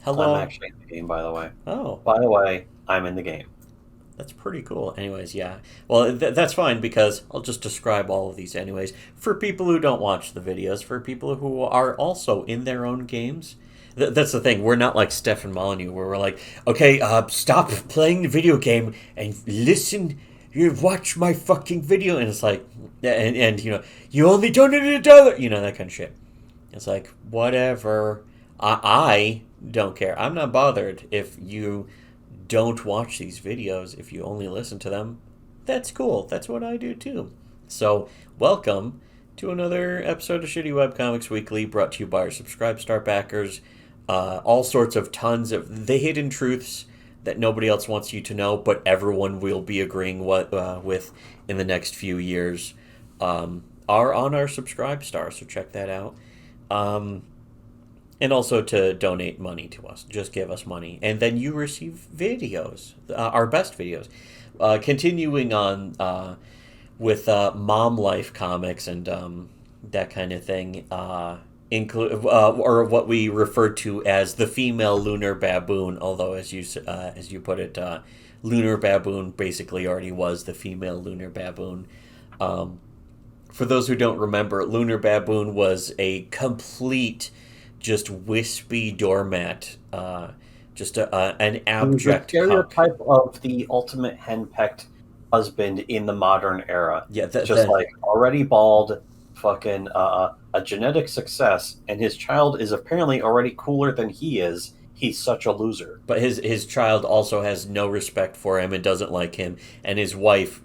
I'm Hello. actually in the game, by the way. Oh, By the way, I'm in the game. that's pretty cool. Anyways, yeah. Well, that's fine because I'll just describe all of these anyways. For people who don't watch the videos, for people who are also in their own games. That's the thing. We're not like Steph and Molyneux, where we're like, okay, stop playing the video game and listen. You watch my fucking video, and it's like, and you only donated $1, that kind of shit. It's like whatever. I don't care. I'm not bothered if you don't watch these videos, if you only listen to them, that's cool. That's what I do too. So, welcome to another episode of Shitty Webcomics Weekly, brought to you by our Subscribe Star backers. All sorts of tons of the hidden truths that nobody else wants you to know, but everyone will be agreeing with in the next few years are on our Subscribe Star. So check that out. Um, and also to donate money to us. Just give us money, and then you receive videos, our best videos. Continuing on with Mom Life comics and that kind of thing, or what we refer to as the female lunar baboon. Although, as you put it, lunar baboon basically already was the female lunar baboon. Um, for those who don't remember, lunar baboon was a complete just wispy doormat, an He was the abject cuck. stereotype of the ultimate henpecked husband in the modern era. Yeah, Just like already bald, fucking a genetic success, and his child is apparently already cooler than he is. He's such a loser. but his child also has no respect for him and doesn't like him, and his wife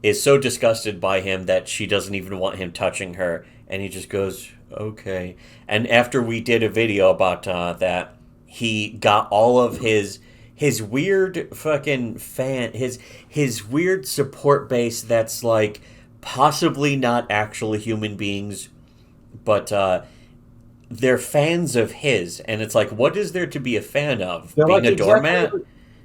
is so disgusted by him that she doesn't even want him touching her, and he just goes okay. And after we did a video about that, he got all of his weird fucking his weird support base that's like possibly not actually human beings, but they're fans of his, and it's like, what is there to be a fan of? They're Being like a exactly doormat,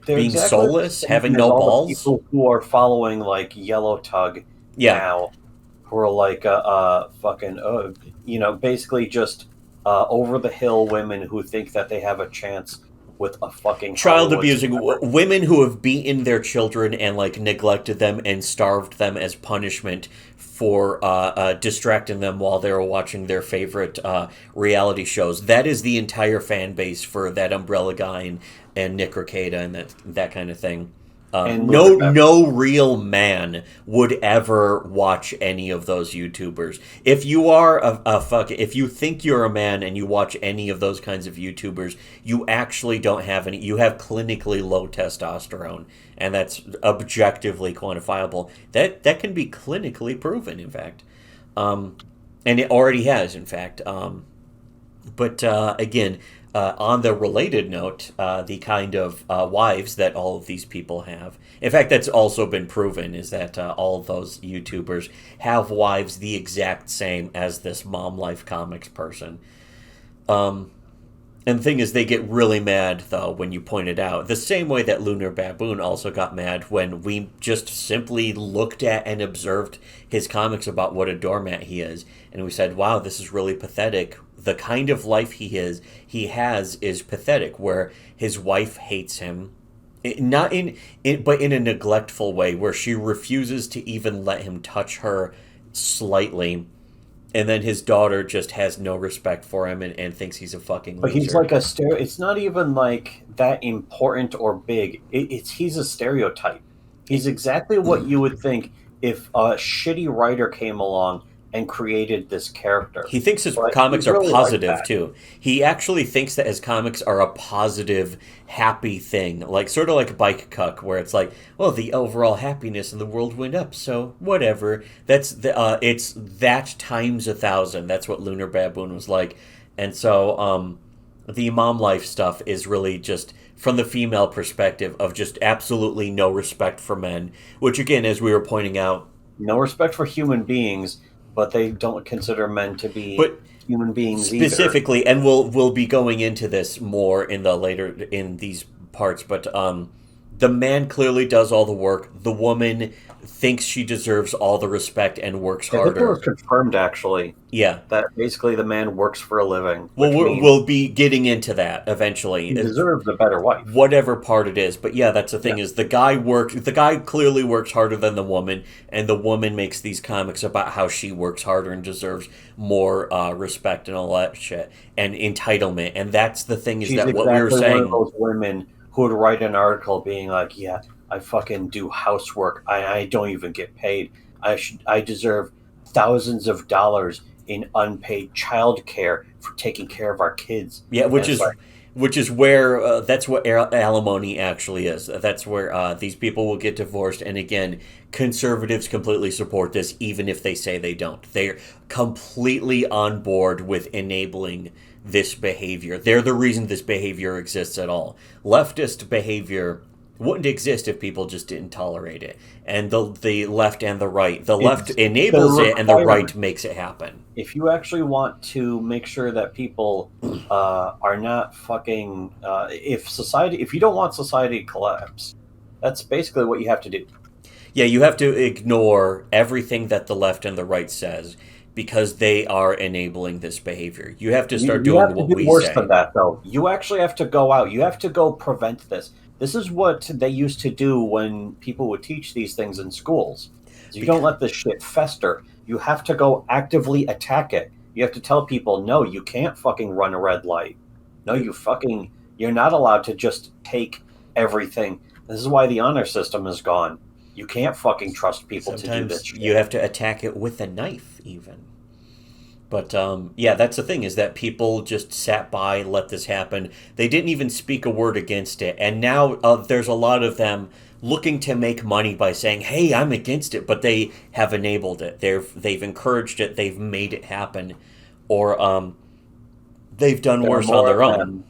they're being exactly the soulless, same having as no all the balls. people who are following like Yellow Tug Yeah, now, who are like fucking basically just over the hill women who think that they have a chance with a fucking child Hollywood abusing celebrity. women who have beaten their children and like neglected them and starved them as punishment for distracting them while they were watching their favorite reality shows. That is the entire fan base for that Umbrella guy and Nick Rekieta and that kind of thing. And Lunar No real man would ever watch any of those YouTubers. If you are if you think you're a man and you watch any of those kinds of YouTubers, you actually don't have any. You have clinically low testosterone, and that's objectively quantifiable. That can be clinically proven, in fact, and it already has, in fact. But again, on the related note, the kind of wives that all of these people have. In fact, that's also been proven is that all of those YouTubers have wives the exact same as this Mom Life Comics person. Um, and the thing is, they get really mad, though, when you point it out. The same way that Lunar Baboon also got mad when we just simply looked at and observed his comics about what a doormat he is. And we said, wow, this is really pathetic. The kind of life he has is pathetic, where his wife hates him. Not but in a neglectful way, where she refuses to even let him touch her slightly, and then his daughter just has no respect for him and thinks he's a fucking But he's loser. like a stereo. It's not even like that important or big. He's a stereotype. He's exactly what you would think if a shitty writer came along and created this character. He thinks his But comics he's are really like positive that. too. He actually thinks that his comics are a positive, happy thing, like sort of like Bike Cuck, where it's like, well, the overall happiness in the world went up, so whatever. It's that times 1,000. That's what Lunar Baboon was like, and so the mom life stuff is really just from the female perspective of just absolutely no respect for men, which again, as we were pointing out, No respect for human beings, but they don't consider men to be but human beings either. specifically, and we'll be going into this more in the later in these parts, but The man clearly does all the work. The woman thinks she deserves all the respect and works I think it was harder. confirmed actually Yeah. that basically the man works for a living, Well, which we'll means we'll be getting into that eventually. he deserves a better wife. Whatever part it is. But yeah, that's the Yeah, thing is the guy clearly works harder than the woman, and the woman makes these comics about how she works harder and deserves more respect and all that shit and entitlement. And that's the thing is she's that what we were exactly one of saying. those women who would write an article being like, "Yeah, I fucking do housework. I don't even get paid. I deserve thousands of dollars in unpaid child care for taking care of our kids." Yeah, And it's like, which is where that's what alimony actually is. That's where these people will get divorced. And again, conservatives completely support this, even if they say they don't. They're completely on board with enabling this behavior. They're the reason this behavior exists at all. Leftist behavior wouldn't exist if people just didn't tolerate it. And the left and the right, the left it's a enables it, and the right requirement. makes it happen. If you actually want to make sure that people are not fucking, if you don't want society to collapse, that's basically what you have to do. Yeah, you have to ignore everything that the left and the right says because they are enabling this behavior. You have to start You doing have to what do we worse than say. that, though. You actually have to go out. You have to go prevent this. This is what they used to do when people would teach these things in schools. So you don't Because let this shit fester. You have to go actively attack it. You have to tell people, no, you can't fucking run a red light. No, you're not allowed to just take everything. This is why the honor system is gone. You can't fucking trust people to do this sometimes shit. you have to attack it with a knife, even. But yeah, that's the thing is that people just sat by, let this happen. They didn't even speak a word against it, and now there's a lot of them looking to make money by saying, "Hey, I'm against it," but they have enabled it. They've encouraged it. They've made it happen, or they've done There are worse on more their of own. them.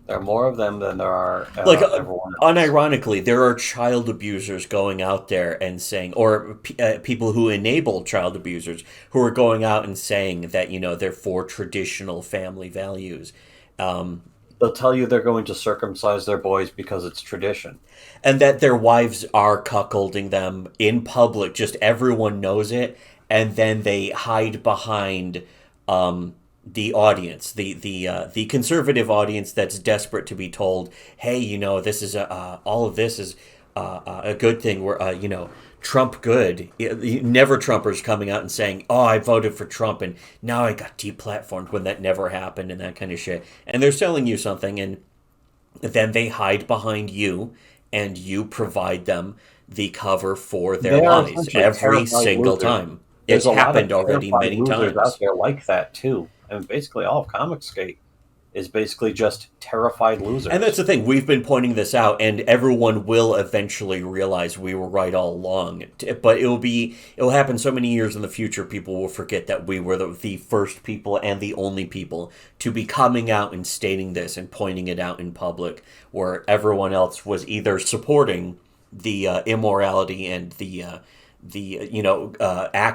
There are more of them than there are Like everyone else. unironically, there are child abusers going out there and saying, or people who enable child abusers who are going out and saying that they're for traditional family values, um, They'll tell you they're going to circumcise their boys because it's tradition. and that their wives are cuckolding them in public. Just everyone knows it, and then they hide behind the audience, the conservative audience that's desperate to be told, "Hey, this is all of this is a good thing. We're Trump good." Never Trumpers coming out and saying, "Oh, I voted for Trump and now I got deplatformed," when that never happened and that kind of shit. And they're selling you something, and then they hide behind you, and you provide them the cover for their They are lies essentially every terrified single losers. time. There's It's a lot of happened already terrified many losers out times. there like that too. I mean, basically all of Comicsgate is basically just terrified And that's losers. the thing. We've been pointing this out, and everyone will eventually realize we were right all along. But it'll happen so many years in the future. People will forget that we were the first people and the only people to be coming out and stating this and pointing it out in public, where everyone else was either supporting the immorality and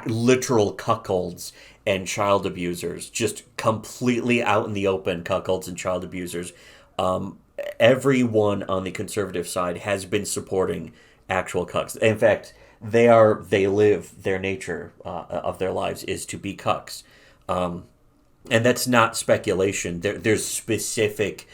literal cuckolds and child abusers, just completely out in the open cuckolds and child abusers. um, Everyone on the conservative side has been supporting actual cucks. In fact, they live their nature of their lives is to be cucks. And that's not speculation. There's specific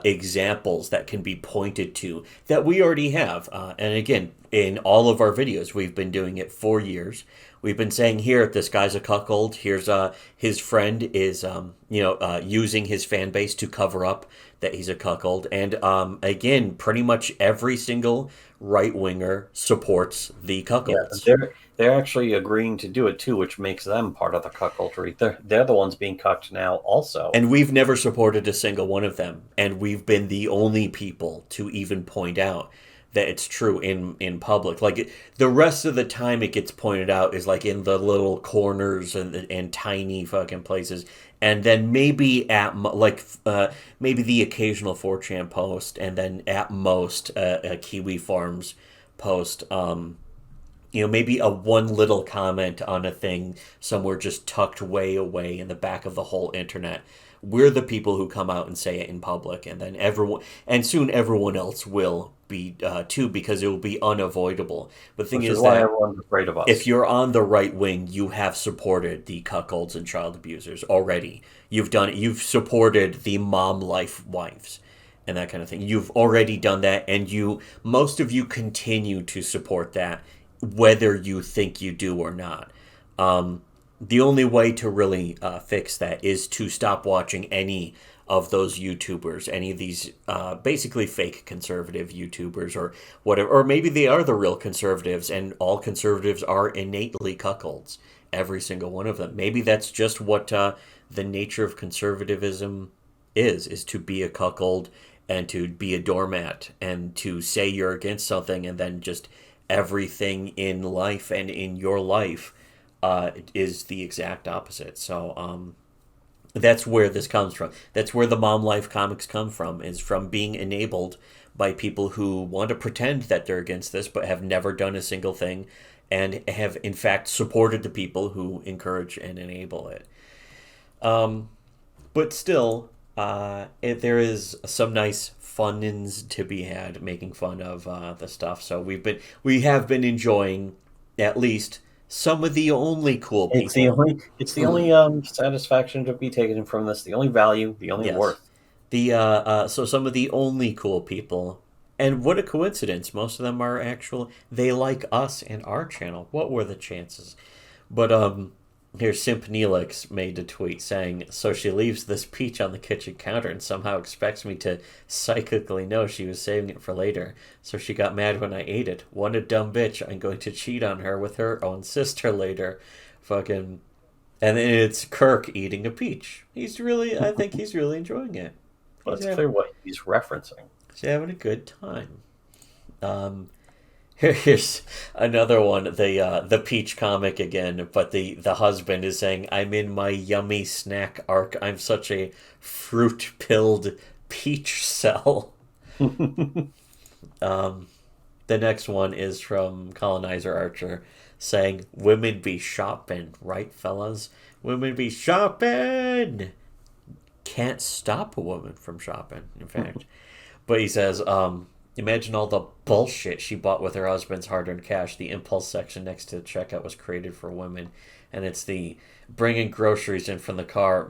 examples that can be pointed to that we already have. And again, in all of our videos, we've been doing it for years. We've been saying here, this guy's a cuckold. Here's his friend is using his fan base to cover up that he's a cuckold. And again, pretty much every single right winger supports the Yeah, cuckolds. they're actually agreeing to do it too, which makes them part of the cuckoldry. They're the ones being cucked now also. And we've never supported a single one of them. And we've been the only people to even point out that it's true in public. Like the rest of the time it gets pointed out is like in the little corners and tiny fucking places. And then maybe maybe the occasional 4chan post, and then at most a Kiwi Farms post. Maybe a one little comment on a thing somewhere just tucked way away in the back of the whole internet, we're the people who come out and say it in public, and then soon everyone else will be too, because it will be unavoidable. But the thing Which is is why that everyone's afraid of if us. you're on the right wing, you have supported the cuckolds and child abusers already. You've done it. You've supported the mom life wives and that kind of thing. You've already done that, and most of you continue to support that, whether you think you do or not. The only way to really fix that is to stop watching any of those YouTubers, any of these basically fake conservative YouTubers or whatever, or maybe they are the real conservatives, and all conservatives are innately cuckolds, every single one of them. Maybe that's just what the nature of conservatism is to be a cuckold and to be a doormat and to say you're against something, and then just everything in life and in your life is the exact opposite. So that's where this comes from. That's where the Mom Life comics come from, is from being enabled by people who want to pretend that they're against this but have never done a single thing, and have in fact supported the people who encourage and enable it. But still, there is some nice funnins to be had making fun of the stuff. So we have been enjoying at least some of the only cool people. It's the only satisfaction to be taken from this. The only value, the only Yes. worth. So some of the only cool people, and what a coincidence! Most of them are actual. They like us and our channel. What were the chances? But here Simp Neelix made a tweet saying, "So she leaves this peach on the kitchen counter and somehow expects me to psychically know she was saving it for later. So she got mad when I ate it. What a dumb bitch! I'm going to cheat on her with her own sister later." Fucking. And then it's Kirk eating a peach. I think he's really enjoying it. But it's clear what he's referencing. He's having a good time. Here's another one, the peach comic again, but the husband is saying, "I'm in my yummy snack arc. I'm such a fruit-pilled peach cell." The next one is from Colonizer Archer saying, "Women be shopping, right, fellas? Women be shopping." Can't stop a woman from shopping, in fact. But he says, imagine all the bullshit she bought with her husband's hard-earned cash. The impulse section next to the checkout was created for women. And it's the bringing groceries in from the car,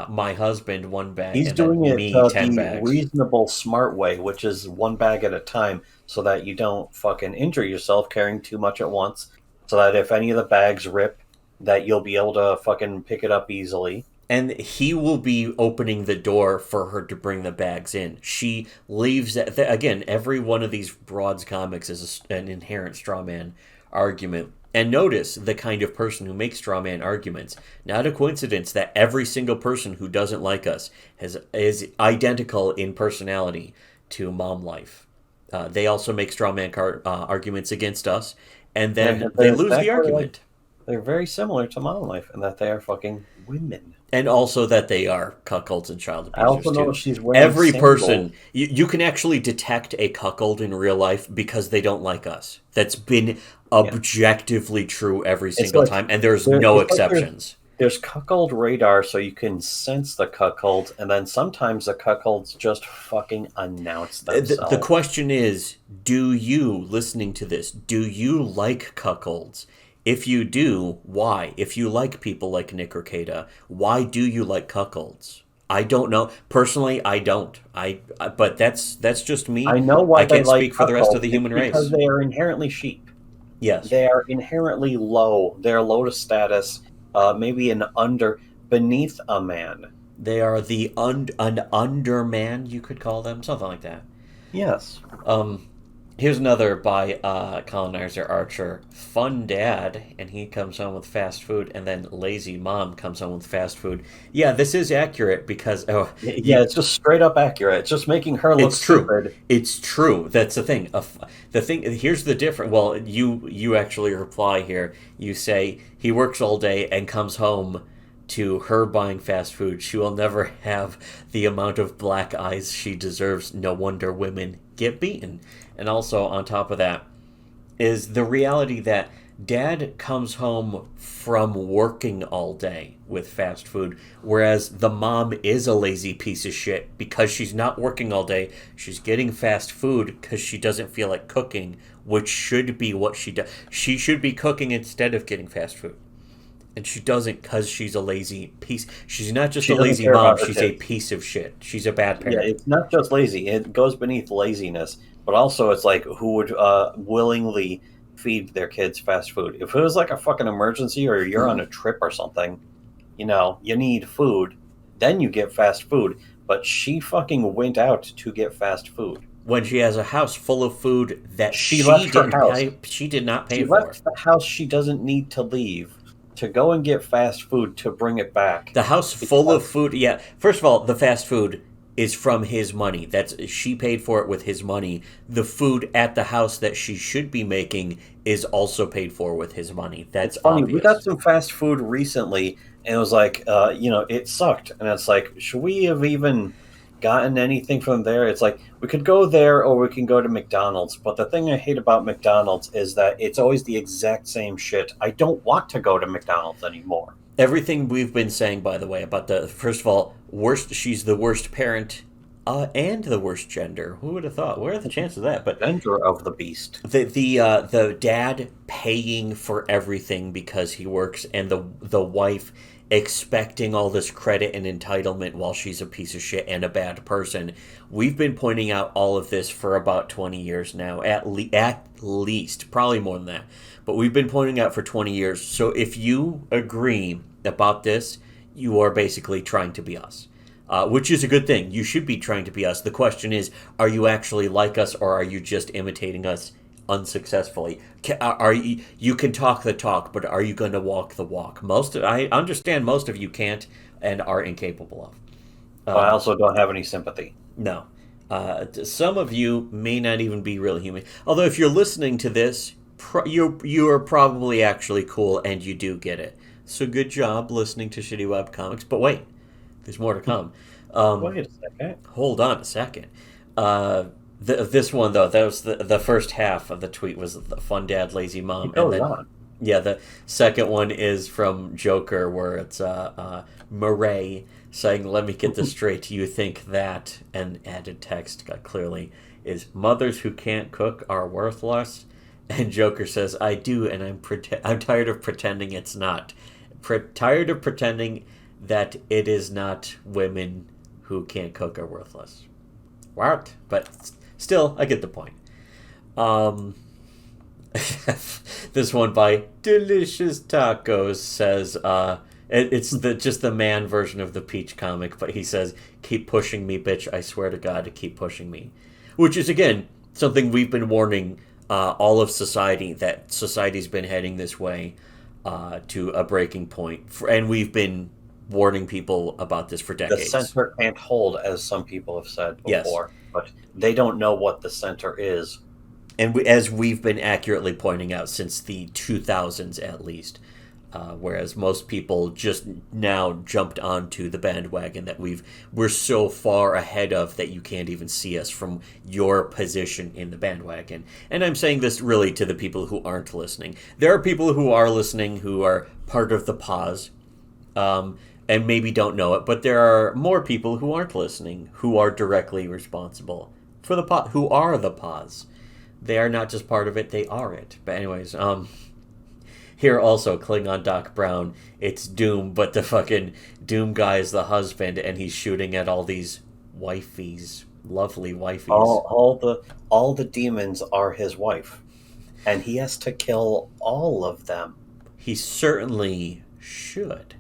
my husband, one bag, He's and then doing it me, 10 the bags. reasonable, smart way, which is one bag at a time, so that you don't fucking injure yourself carrying too much at once. So that if any of the bags rip, that you'll be able to fucking pick it up easily. And he will be opening the door for her to bring the bags in. She leaves again. Every one of these broads comics is an inherent straw man argument. And notice the kind of person who makes straw man arguments. Not a coincidence that every single person who doesn't like us is identical in personality to Mom Life. They also make straw man arguments against us, and then they lose the argument. They're very similar to Mom Life in that they are fucking women. And also that they are cuckolds and child abusers, I also know too. she's wearing Every sandals. person, you can actually detect a cuckold in real life because they don't like us. That's been objectively true every single time, and there's no exceptions. There's cuckold radar, so you can sense the cuckold, and then sometimes the cuckolds just fucking announce themselves. The question is, do you, listening to this, do you like cuckolds? If you do, why? If you like people like Nick or Kata, why do you like cuckolds? I don't know. Personally, I don't. But that's just me. I know why I can't they like speak for the rest of the human race. Because they are inherently sheep. Yes. They are inherently low. They're low to status. Maybe beneath a man. They are an underman, you could call them, something like that. Yes. Here's another by Colonizer Archer. Fun dad, and he comes home with fast food, and then lazy mom comes home with fast food. Yeah, this is accurate because it's just straight up accurate. It's just making her look stupid. It's true. That's the thing. Here's the difference. Well, you actually reply here. You say he works all day and comes home to her buying fast food. She will never have the amount of black eyes she deserves. No wonder women get beaten. And also, on top of that, is the reality that Dad comes home from working all day with fast food, whereas the mom is a lazy piece of shit because she's not working all day. She's getting fast food because she doesn't feel like cooking, which should be what she does. She should be cooking instead of getting fast food. And she doesn't because she's a lazy piece. She's not just She a doesn't lazy care mom, about her she's a kids. piece of shit. She's a bad Yeah, parent. it's not just lazy. It goes beneath laziness, but also it's like who would willingly feed their kids fast food? If it was like a fucking emergency or you're on a trip or something, you need food, then you get fast food. But she fucking went out to get fast food. When she has a house full of food that She left her house. she did not She pay for. left the house she doesn't need to leave to go and get fast food to bring it back. The house full of Because food. Yeah. First of all, the fast food is from his money. That's she paid for it with his money. The food at the house that she should be making is also paid for with his money. That's it's funny, we got obvious. some fast food recently, and it was like, it sucked. And it's like, should we have even gotten anything from there? It's like, we could go there or we can go to McDonald's. But the thing I hate about McDonald's is that it's always the exact same shit. I don't want to go to McDonald's anymore. Everything we've been saying, by the way, about the first of all, worst. She's the worst parent, and the worst gender. Who would have thought? What are the chances of that? But Avenger of the Beast. the dad paying for everything because he works, and the wife expecting all this credit and entitlement while she's a piece of shit and a bad person. We've been pointing out all of this for about 20 years now, at least, probably more than that. But we've been pointing out for 20 years. So if you agree about this, you are basically trying to be us. Which is a good thing. You should be trying to be us. The question is, are you actually like us, or are you just imitating us unsuccessfully? Are you can talk the talk, but are you going to walk the walk? I understand most of you can't and are incapable of. But I also don't have any sympathy. No. Some of you may not even be real human. Although if you're listening to this, you are probably actually cool and you do get it. So good job listening to Shitty Web Comics. But wait, there's more to come. Wait a second. Hold on a second. This one though, that was the first half of the tweet was the fun dad, lazy mom, It and goes then on. yeah, the second one is from Joker, where it's Murray saying, "Let me get this straight. You think that?" And added text clearly is mothers who can't cook are worthless. And Joker says, "I do, and I'm tired of pretending it's not. Tired of pretending that it is not women who can't cook are worthless." What? But still, I get the point. Um, this one by Delicious Tacos says, it's just the man version of the Peach comic, but he says, "Keep pushing me, bitch. I swear to God, to keep pushing me," which is again something we've been warning all of society, that society's been heading this way to a breaking point, and we've been warning people about this for The decades. center can't hold, as some people have said Yes. before, but they don't know what the center is. And as we've been accurately pointing out since the 2000s at least, whereas most people just now jumped onto the bandwagon that we're so far ahead of that you can't even see us from your position in the bandwagon. And I'm saying this really to the people who aren't listening. There are people who are listening who are part of the pause, and maybe don't know it, but there are more people who aren't listening who are directly responsible for the pause, who are the pause. They are not just part of it, they are it. But anyways, here also Klingon Doc Brown, it's Doom, but the fucking Doom guy is the husband, and he's shooting at all these wifeys, lovely wifeys. All the demons are his wife, and he has to kill all of them. He certainly should.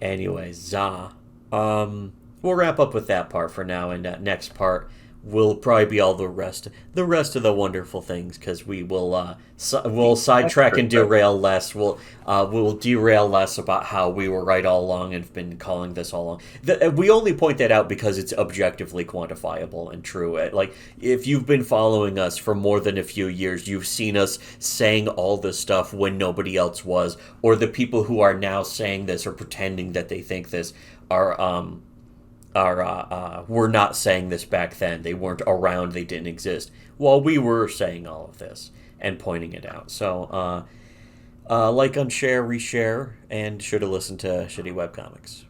Anyways, we'll wrap up with that part for now, and next part will probably be all the rest of the wonderful things, because we will we'll sidetrack and derail less. We'll derail less about how we were right all along and have been calling this all along. We only point that out because it's objectively quantifiable and true. Like, if you've been following us for more than a few years, you've seen us saying all this stuff when nobody else was, or the people who are now saying this or pretending that they think this were not saying this back then. They weren't around. They didn't exist. While we were saying all of this and pointing it out. So Like, unshare, reshare, and sure to listen to Shitty Webcomics.